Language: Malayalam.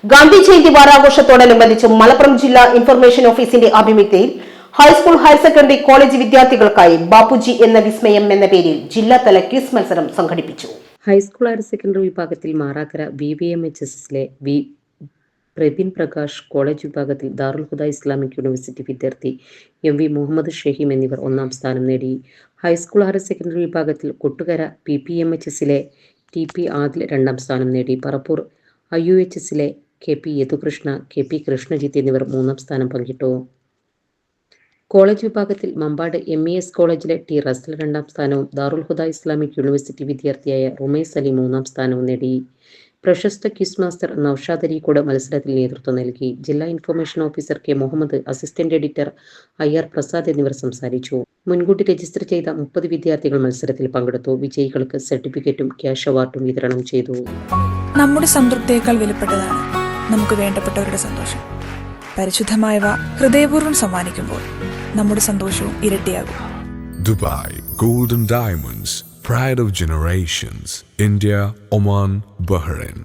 ഗാന്ധി ജയന്തി വാരാഘോഷത്തോടനുബന്ധിച്ച് മലപ്പുറം ജില്ലാ ഇൻഫർമേഷൻ ഓഫീസിന്റെ ആഭിമുഖ്യത്തിൽ ഹൈസ്കൂൾ ഹയർ സെക്കൻഡറി കോളേജ് വിദ്യാർത്ഥികൾക്കായി ബാപ്പുജി എന്ന വിസ്മയം എന്ന പേരിൽ ജില്ലാതല ക്വിസ് മത്സരം സംഘടിപ്പിച്ചു. ഹൈസ്കൂൾ ഹയർ സെക്കൻഡറി വിഭാഗത്തിൽ മാറാക്കര BVMHSലെ പ്രബിൻ പ്രകാശ്, കോളേജ് വിഭാഗത്തിൽ ദാറുൽ ഹുദ ഇസ്ലാമിക് യൂണിവേഴ്സിറ്റി വിദ്യാർത്ഥി MV മുഹമ്മദ് ഷഹീം എന്നിവർ ഒന്നാം സ്ഥാനം നേടി. ഹൈസ്കൂൾ ഹയർ സെക്കൻഡറി വിഭാഗത്തിൽ കൊട്ടുകര PPMHSലെ TP ആദിൽ രണ്ടാം സ്ഥാനം നേടി. പറപ്പൂർ IUHSലെ KP യദുകൃഷ്ണ, KP കൃഷ്ണജിത്ത് എന്നിവർ മൂന്നാം സ്ഥാനം പങ്കിട്ടു. കോളേജ് വിഭാഗത്തിൽ മമ്പാട് MES കോളേജിലെ T റസൽ രണ്ടാം സ്ഥാനവും ദാറുൽ ഹുദ ഇസ്ലാമിക് യൂണിവേഴ്സിറ്റി വിദ്യാർത്ഥിയായ റുമൈസ് അലി മൂന്നാം സ്ഥാനവും നേടി. പ്രശസ്ത ക്വിസ് മാസ്റ്റർ നൌഷാദ് അരീക്കോട് മത്സരത്തിൽ നേതൃത്വം നൽകി. ജില്ലാ information officer K Muhammad, assistant editor IR Prasad എന്നിവർ സംസാരിച്ചു. മുൻകൂട്ടി രജിസ്റ്റർ ചെയ്ത 30 വിദ്യാർത്ഥികൾ മത്സരത്തിൽ പങ്കെടുത്തു. വിജയികൾക്ക് സർട്ടിഫിക്കറ്റും ക്യാഷ് അവാർഡും വിതരണം ചെയ്തു. നമ്മുടെ സംതൃപ്തിയേക്കാൾ വിലപ്പെട്ടതാണ് നമുക്ക് വേണ്ടപ്പെട്ടവരുടെ സന്തോഷം. പരിശുദ്ധമായവ ഹൃദയപൂർവ്വം സമ്മാനിക്കുമ്പോൾ നമ്മുടെ സന്തോഷവും ഇരട്ടിയാകും. Dubai Golden Diamonds, Pride of Generations, India, Oman, Bahrain.